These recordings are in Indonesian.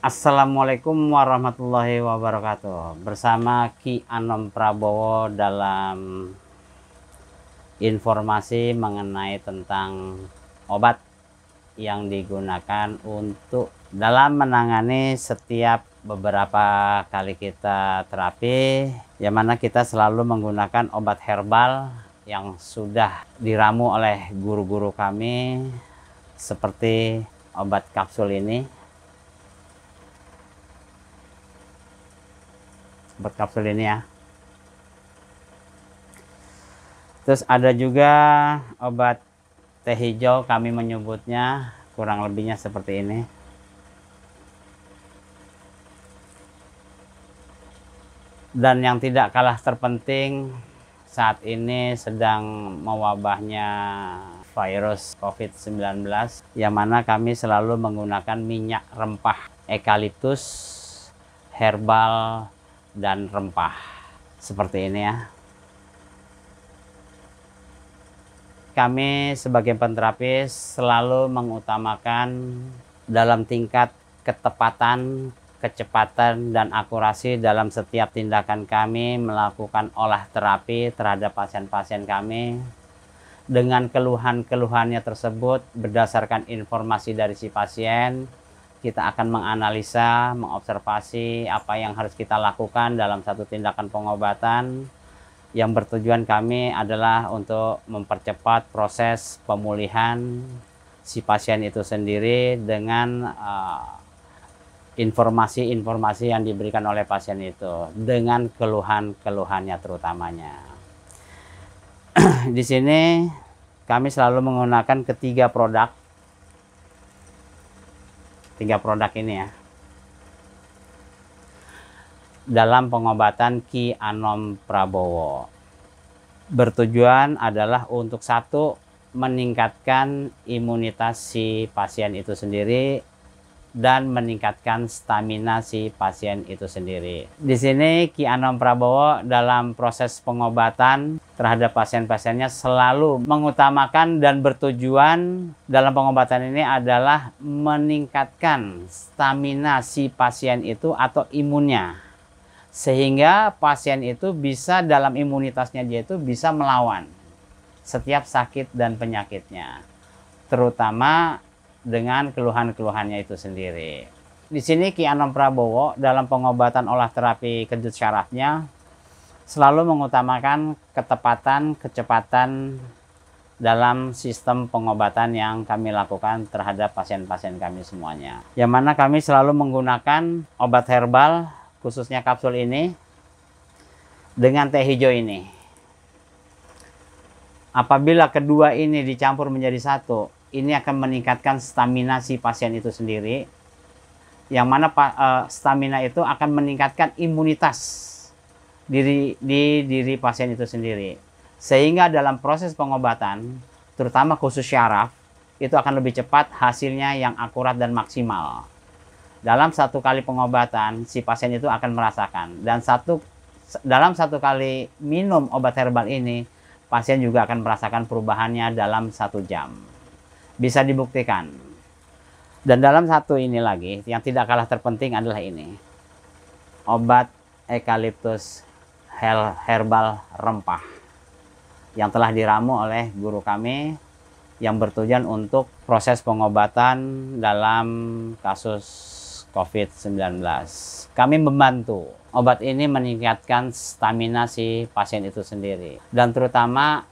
Assalamualaikum warahmatullahi wabarakatuh. Bersama Ki Anom Prabowo dalam informasi mengenai tentang obat yang digunakan untuk dalam menangani setiap beberapa kali kita terapi, yang mana kita selalu menggunakan obat herbal yang sudah diramu oleh guru-guru kami, seperti obat kapsul ini. Obat kapsul ini ya. Terus ada juga obat teh hijau, kami menyebutnya kurang lebihnya seperti ini. Dan yang tidak kalah terpenting, saat ini sedang mewabahnya virus COVID-19, yang mana kami selalu menggunakan minyak rempah eukaliptus, herbal, dan rempah seperti ini ya. Kami sebagai penterapis selalu mengutamakan dalam tingkat ketepatan, kecepatan, dan akurasi dalam setiap tindakan kami melakukan olah terapi terhadap pasien-pasien kami. Dengan keluhan-keluhannya tersebut, berdasarkan informasi dari si pasien, kita akan menganalisa, mengobservasi apa yang harus kita lakukan dalam satu tindakan pengobatan. Yang bertujuan kami adalah untuk mempercepat proses pemulihan si pasien itu sendiri dengan informasi-informasi yang diberikan oleh pasien itu, dengan keluhan-keluhannya terutamanya. Di sini kami selalu menggunakan tiga produk ini ya, dalam pengobatan Ki Anom Prabowo. Bertujuan adalah untuk satu, meningkatkan imunitas si pasien itu sendiri dan meningkatkan stamina si pasien itu sendiri. Di sini Ki Anom Prabowo dalam proses pengobatan terhadap pasien-pasiennya selalu mengutamakan dan bertujuan dalam pengobatan ini adalah meningkatkan stamina si pasien itu atau imunnya, sehingga pasien itu bisa dalam imunitasnya dia itu bisa melawan setiap sakit dan penyakitnya, terutama dengan keluhan-keluhannya itu sendiri. Di sini Ki Anom Prabowo dalam pengobatan olah terapi kejut syarafnya selalu mengutamakan ketepatan, kecepatan dalam sistem pengobatan yang kami lakukan terhadap pasien-pasien kami semuanya. Yang mana kami selalu menggunakan obat herbal, khususnya kapsul ini, dengan teh hijau ini. Apabila kedua ini dicampur menjadi satu, ini akan meningkatkan stamina si pasien itu sendiri, yang mana stamina itu akan meningkatkan imunitas di diri pasien itu sendiri, sehingga dalam proses pengobatan, terutama khusus syaraf, itu akan lebih cepat hasilnya, yang akurat dan maksimal. Dalam satu kali pengobatan, si pasien itu akan merasakan, dan dalam satu kali minum obat herbal ini, pasien juga akan merasakan perubahannya dalam 1 jam. Bisa dibuktikan. Dan dalam satu ini lagi, yang tidak kalah terpenting adalah ini. Obat eukaliptus herbal rempah yang telah diramu oleh guru kami, yang bertujuan untuk proses pengobatan dalam kasus COVID-19. Kami membantu. Obat ini meningkatkan stamina si pasien itu sendiri. Dan terutama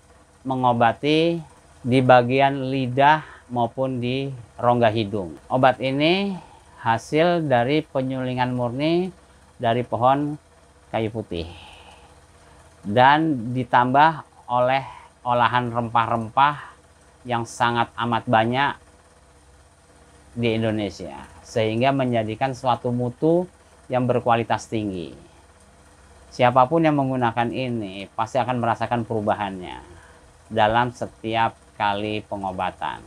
mengobati di bagian lidah maupun di rongga hidung. Obat ini hasil dari penyulingan murni dari pohon kayu putih. Dan ditambah oleh olahan rempah-rempah yang sangat amat banyak di Indonesia, sehingga menjadikan suatu mutu yang berkualitas tinggi. Siapapun yang menggunakan ini pasti akan merasakan perubahannya dalam setiap kali pengobatan,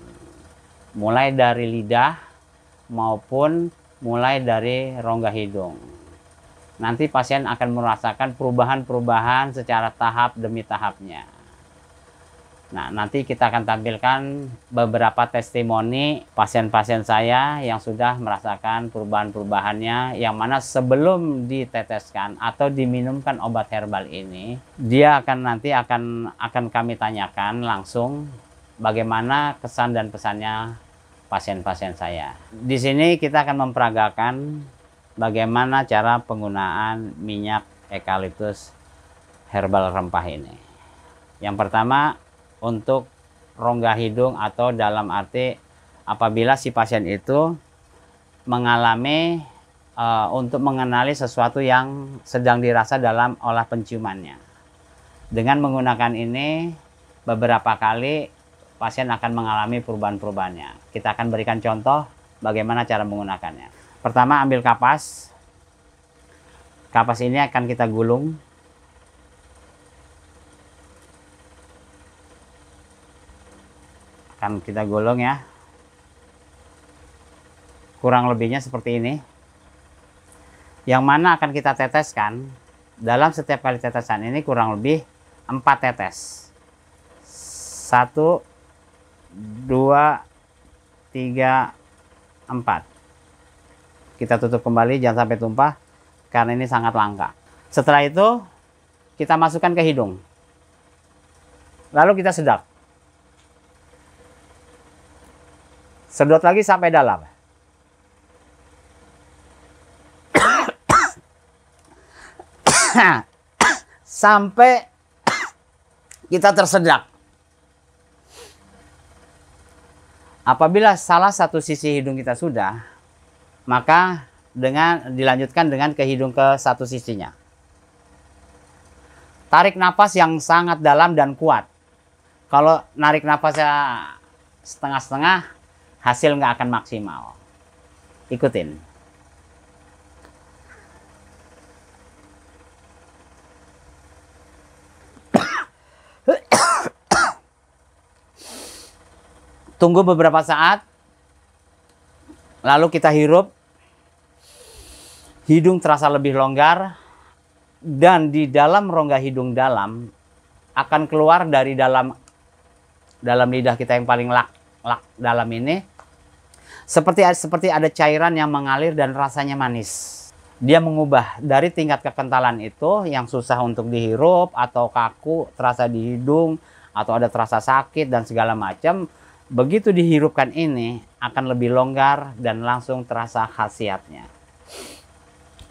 mulai dari lidah maupun mulai dari rongga hidung. Nanti pasien akan merasakan perubahan-perubahan secara tahap demi tahapnya. Nah, nanti kita akan tampilkan beberapa testimoni pasien-pasien saya yang sudah merasakan perubahan-perubahannya, yang mana sebelum diteteskan atau diminumkan obat herbal ini, dia nanti akan kami tanyakan langsung bagaimana kesan dan pesannya pasien-pasien saya. Di sini kita akan memperagakan bagaimana cara penggunaan minyak eukaliptus herbal rempah ini. Yang pertama, untuk rongga hidung, atau dalam arti apabila si pasien itu mengalami untuk mengenali sesuatu yang sedang dirasa dalam olah penciumannya. Dengan menggunakan ini beberapa kali pasien akan mengalami perubahan-perubahannya. Kita akan berikan contoh bagaimana cara menggunakannya. Pertama, ambil kapas. Kapas ini akan kita gulung. Akan kita gulung ya, kurang lebihnya seperti ini, yang mana akan kita teteskan. Dalam setiap kali tetesan ini kurang lebih 4 tetes, 1, 2, 3, 4. Kita tutup kembali, jangan sampai tumpah karena ini sangat langka. Setelah itu kita masukkan ke hidung, lalu kita sedap. Sedot lagi sampai dalam. Sampai kita tersedak. Apabila salah satu sisi hidung kita sudah, maka dilanjutkan dengan ke hidung ke satu sisinya. Tarik nafas yang sangat dalam dan kuat. Kalau narik nafasnya setengah-setengah, hasil nggak akan maksimal. Ikutin. Tunggu beberapa saat, lalu kita hirup. Hidung terasa lebih longgar, dan di dalam rongga hidung dalam akan keluar dari dalam lidah kita yang paling dalam ini, seperti ada cairan yang mengalir dan rasanya manis. Dia mengubah dari tingkat kekentalan itu yang susah untuk dihirup atau kaku terasa di hidung atau ada terasa sakit dan segala macam. Begitu dihirupkan ini akan lebih longgar dan langsung terasa khasiatnya.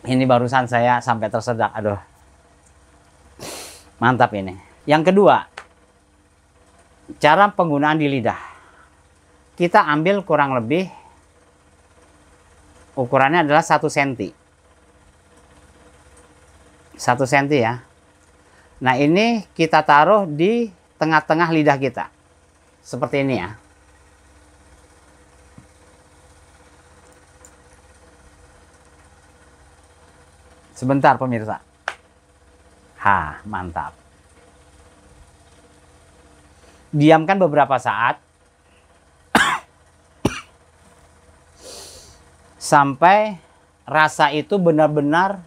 Ini barusan saya sampai tersedak, aduh, mantap ini. Yang kedua, cara penggunaan di lidah. Kita ambil kurang lebih, ukurannya adalah 1 cm. 1 cm ya. Nah, ini kita taruh di tengah-tengah lidah kita. Seperti ini ya. Sebentar pemirsa. Mantap. Diamkan beberapa saat. Sampai rasa itu benar-benar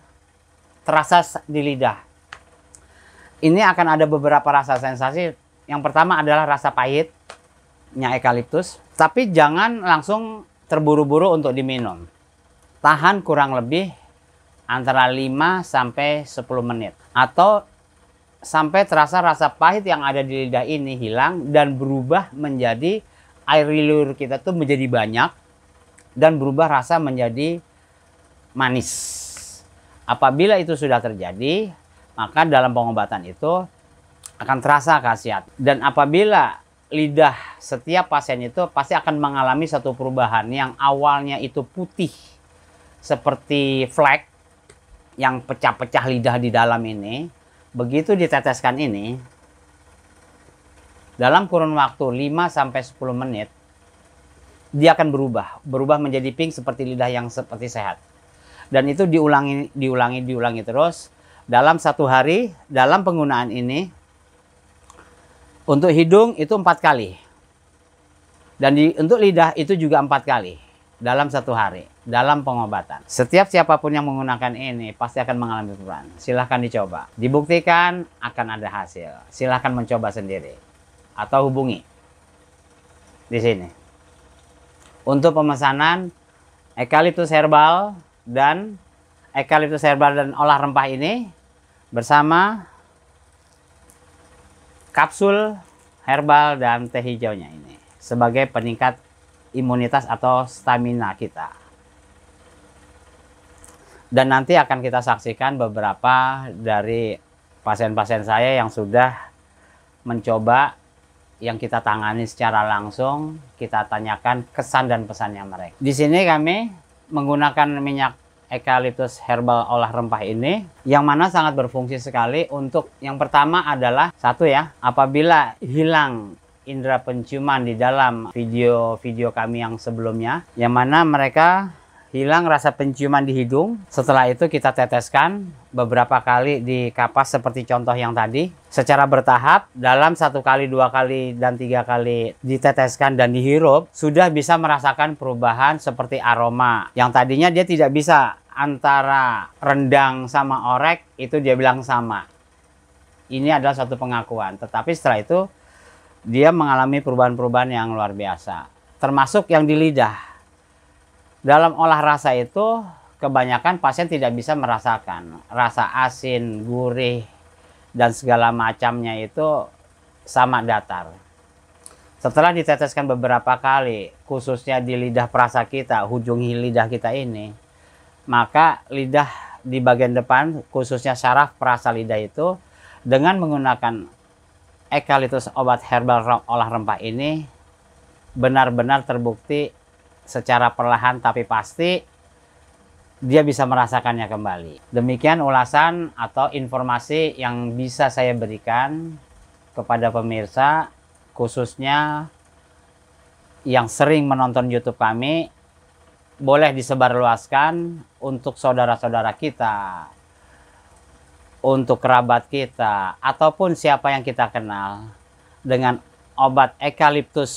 terasa di lidah. Ini akan ada beberapa rasa sensasi. Yang pertama adalah rasa pahitnya eukaliptus. Tapi jangan langsung terburu-buru untuk diminum. Tahan kurang lebih antara 5 sampai 10 menit. Atau sampai terasa rasa pahit yang ada di lidah ini hilang dan berubah menjadi air liur kita tuh menjadi banyak dan berubah rasa menjadi manis. Apabila itu sudah terjadi, maka dalam pengobatan itu akan terasa khasiat. Dan apabila lidah setiap pasien itu pasti akan mengalami satu perubahan yang awalnya itu putih seperti flek yang pecah-pecah lidah di dalam ini, begitu diteteskan ini, dalam kurun waktu 5 sampai 10 menit, dia akan berubah menjadi pink seperti lidah yang seperti sehat. Dan itu diulangi terus dalam 1 hari. Dalam penggunaan ini, untuk hidung itu 4 kali, dan untuk lidah itu juga 4 kali dalam 1 hari. Dalam pengobatan, setiap siapapun yang menggunakan ini pasti akan mengalami perubahan. Silahkan dicoba, dibuktikan akan ada hasil. Silahkan mencoba sendiri. atau hubungi di sini. Untuk pemesanan eukaliptus herbal dan olah rempah ini bersama kapsul herbal dan teh hijaunya ini sebagai peningkat imunitas atau stamina kita. Dan nanti akan kita saksikan beberapa dari pasien-pasien saya yang sudah mencoba, yang kita tangani secara langsung, kita tanyakan kesan dan pesannya mereka. Di sini kami menggunakan minyak eukaliptus herbal olah rempah ini, yang mana sangat berfungsi sekali untuk yang pertama adalah satu ya, apabila hilang indera penciuman di dalam video-video kami yang sebelumnya, yang mana mereka hilang rasa penciuman di hidung. Setelah itu kita teteskan beberapa kali di kapas seperti contoh yang tadi. Secara bertahap dalam 1 kali, 2 kali, dan 3 kali diteteskan dan dihirup, sudah bisa merasakan perubahan seperti aroma. Yang tadinya dia tidak bisa, antara rendang sama orek itu dia bilang sama. Ini adalah suatu pengakuan. Tetapi setelah itu dia mengalami perubahan-perubahan yang luar biasa. Termasuk yang di lidah. Dalam olah rasa itu, kebanyakan pasien tidak bisa merasakan rasa asin, gurih, dan segala macamnya itu sama datar. Setelah diteteskan beberapa kali, khususnya di lidah perasa kita, ujung lidah kita ini, maka lidah di bagian depan, khususnya syaraf perasa lidah itu, dengan menggunakan eukaliptus obat herbal olah rempah ini, benar-benar terbukti secara perlahan tapi pasti dia bisa merasakannya kembali. Demikian ulasan atau informasi yang bisa saya berikan kepada pemirsa, khususnya yang sering menonton YouTube kami. Boleh disebarluaskan untuk saudara-saudara kita, untuk kerabat kita, ataupun siapa yang kita kenal. Dengan obat eukaliptus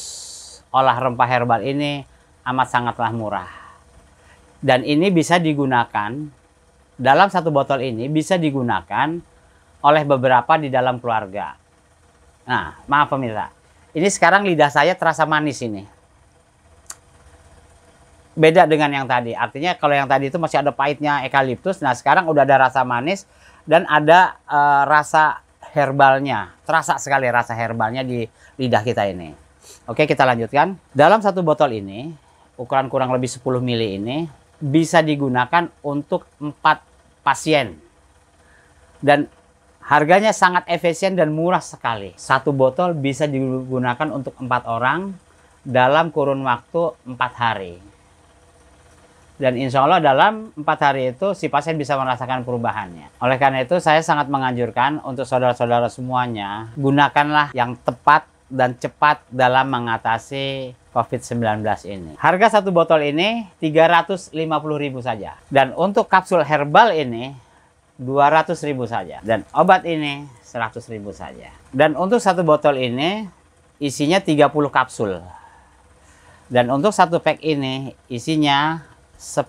olah rempah herbal ini amat sangatlah murah. Dan ini bisa digunakan, dalam 1 botol ini bisa digunakan oleh beberapa di dalam keluarga. Nah, maaf pemirsa, ini sekarang lidah saya terasa manis ini. Beda dengan yang tadi, artinya kalau yang tadi itu masih ada pahitnya eukaliptus, nah sekarang udah ada rasa manis dan ada rasa herbalnya. Terasa sekali rasa herbalnya di lidah kita ini. Oke, kita lanjutkan. Dalam 1 botol ini, ukuran kurang lebih 10 mili ini bisa digunakan untuk 4 pasien dan harganya sangat efisien dan murah sekali. 1 botol bisa digunakan untuk 4 orang dalam kurun waktu 4 hari, dan insya Allah dalam 4 hari itu si pasien bisa merasakan perubahannya. Oleh karena itu saya sangat menganjurkan untuk saudara-saudara semuanya, gunakanlah yang tepat dan cepat dalam mengatasi COVID-19 ini. Harga 1 botol ini 350.000 saja. Dan untuk kapsul herbal ini 200.000 saja. Dan obat ini 100.000 saja. Dan untuk 1 botol ini isinya 30 kapsul. Dan untuk 1 pack ini isinya 10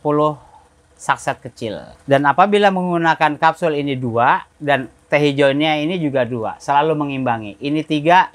sakset kecil. Dan apabila menggunakan kapsul ini 2 dan teh hijaunya ini juga 2, selalu mengimbangi. Ini 3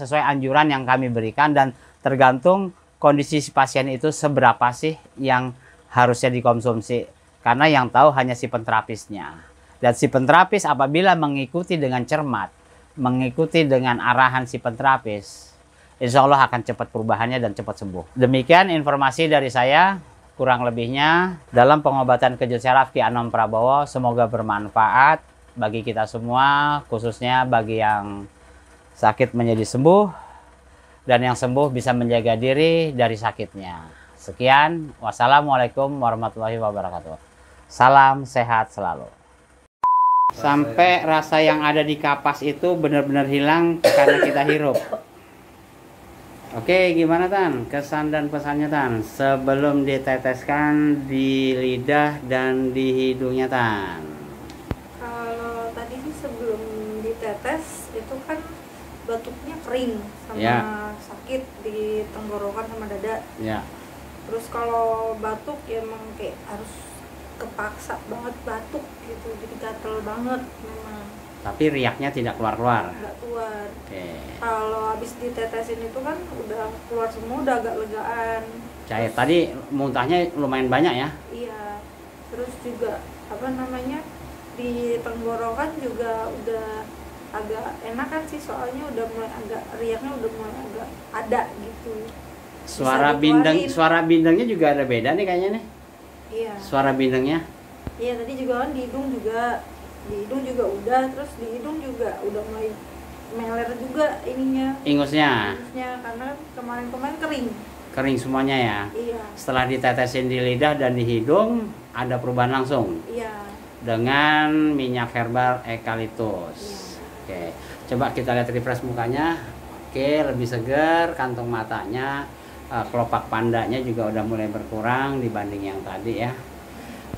sesuai anjuran yang kami berikan, dan tergantung kondisi si pasien itu seberapa sih yang harusnya dikonsumsi. Karena yang tahu hanya si penterapisnya. Dan si penterapis apabila mengikuti dengan cermat, mengikuti dengan arahan si penterapis, insya Allah akan cepat perubahannya dan cepat sembuh. Demikian informasi dari saya. Kurang lebihnya dalam pengobatan kejut syaraf Ki Anom Prabowo, semoga bermanfaat bagi kita semua, khususnya bagi yang sakit menjadi sembuh, dan yang sembuh bisa menjaga diri dari sakitnya. Sekian, wassalamualaikum warahmatullahi wabarakatuh. Salam sehat selalu. Sampai rasa yang ada di kapas itu benar-benar hilang karena kita hirup. Oke, gimana Tan? Kesan dan pesannya Tan sebelum diteteskan di lidah dan di hidungnya Tan? Kalau tadi sih sebelum ditetes itu kan batuknya kering sama ya, sakit di tenggorokan sama dada. Ya. Terus kalau batuk ya emang kayak harus kepaksa banget batuk gitu, jadi gatel banget memang. Tapi riaknya tidak keluar-keluar. nggak keluar. Oke. Kalau habis ditetesin itu kan udah keluar semua, udah agak legaan. Cair. Tadi muntahnya lumayan banyak ya? Iya. Terus juga apa namanya, di tenggorokan juga udah agak enakan sih, soalnya udah mulai agak riaknya udah mulai agak ada gitu. Suara bindengnya juga ada beda nih kayaknya nih. Iya. Suara bindengnya. Iya, tadi juga kan di hidung juga udah, terus di hidung juga udah mulai meler juga ininya. Ingusnya Karena kemarin kering. kering semuanya ya. Iya. Setelah ditetesin di lidah dan di hidung ada perubahan langsung Iya. dengan minyak herbal eukaliptus. Iya. Oke, coba kita lihat refresh mukanya. Oke, lebih segar, kantong matanya, kelopak pandanya juga udah mulai berkurang dibanding yang tadi ya.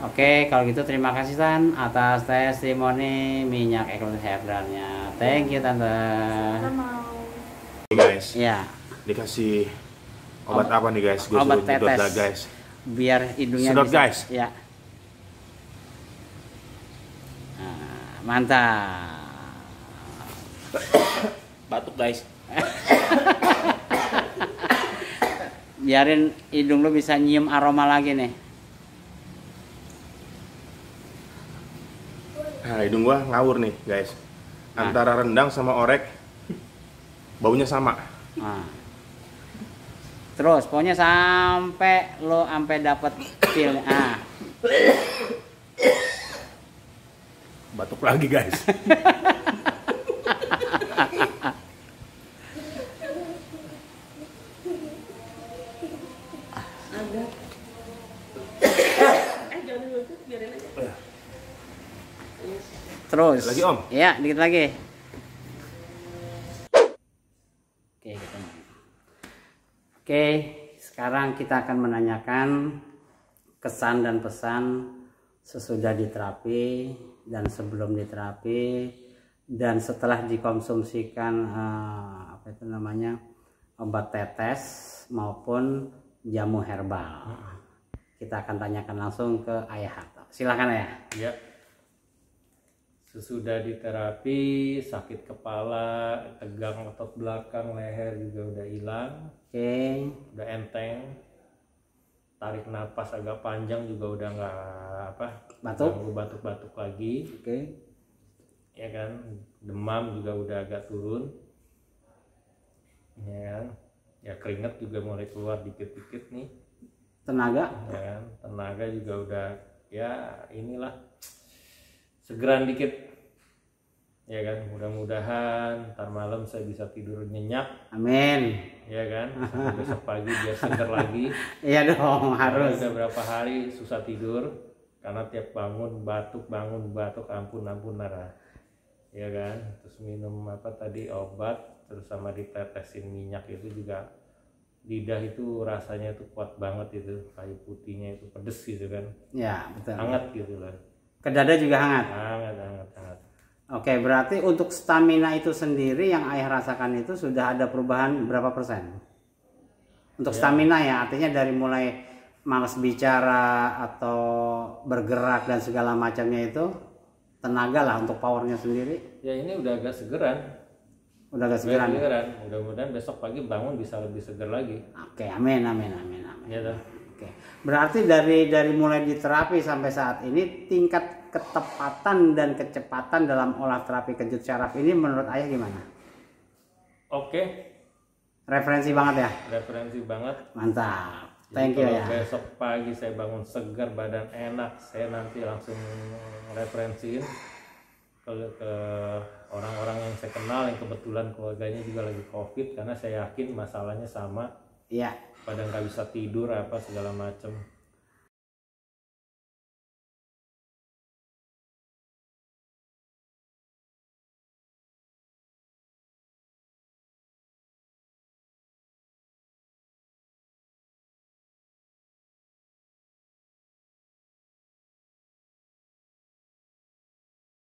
Oke, kalau gitu terima kasih Tan atas testimoni minyak eukaliptus herbalnya. Thank you Tante. Kita mau Guys, Ya, dikasih obat apa nih guys? Gue obat suruh nyedot tetes. dah guys. biar hidungnya Sedot, bisa. guys. Ya. Nah, mantap. Batuk guys. Biarin hidung lu bisa nyium aroma lagi nih. Nah, hidung gua ngawur nih guys. Antara rendang sama orek baunya sama. Nah. Terus pokoknya sampai lo dapet feel. Ah. Batuk lagi guys. Terus. Lagi, Om? Iya, dikit lagi. Oke, kita Oke, sekarang kita akan menanyakan kesan dan pesan sesudah diterapi dan sebelum diterapi dan setelah dikonsumsikan apa itu namanya obat tetes maupun jamu herbal. Kita akan tanyakan langsung ke Ayah Harto. Silakan Ayah. Ya. Sesudah diterapi, sakit kepala, tegang otot belakang, leher juga udah hilang, Oke. udah enteng. Tarik napas agak panjang juga udah nggak Batuk? ganggu batuk-batuk lagi. Oke. Ya kan, demam juga udah agak turun. Ya kan, ya keringat juga mulai keluar dikit-dikit nih. Tenaga? Ya kan, tenaga juga udah ya inilah segeran dikit. Ya kan, mudah-mudahan ntar malam saya bisa tidur nyenyak. Amin. Ya kan, sampai besok pagi biar seger lagi. Iya dong, harus. Udah berapa hari susah tidur karena tiap bangun batuk, ampun darah. Ya kan, terus minum apa tadi obat, terus sama ditetesin minyak itu juga lidah itu rasanya tuh kuat banget itu, kayu putihnya itu pedes gitu kan, Ya, betul. hangat gitu lah. Ke dada juga hangat. Hangat. Oke, berarti untuk stamina itu sendiri yang Ayah rasakan itu sudah ada perubahan berapa persen? Untuk stamina ya, artinya dari mulai malas bicara atau bergerak dan segala macamnya itu, tenaga lah untuk powernya sendiri. Ya ini udah agak segeran. Udah agak segeran. Mudah-mudahan besok pagi bangun bisa lebih seger lagi. Oke, amin. Ya dah. Oke. Berarti dari mulai diterapi sampai saat ini tingkat ketepatan dan kecepatan dalam olah terapi kejut syaraf ini menurut Ayah gimana? Oke. Referensi banget ya? Referensi banget. Mantap. Jadi Thank you kalau ya. besok pagi saya bangun segar, badan enak, saya nanti langsung referensiin ke orang-orang yang saya kenal yang kebetulan keluarganya juga lagi COVID, karena saya yakin masalahnya sama. Iya. Pada nggak bisa tidur apa segala macam.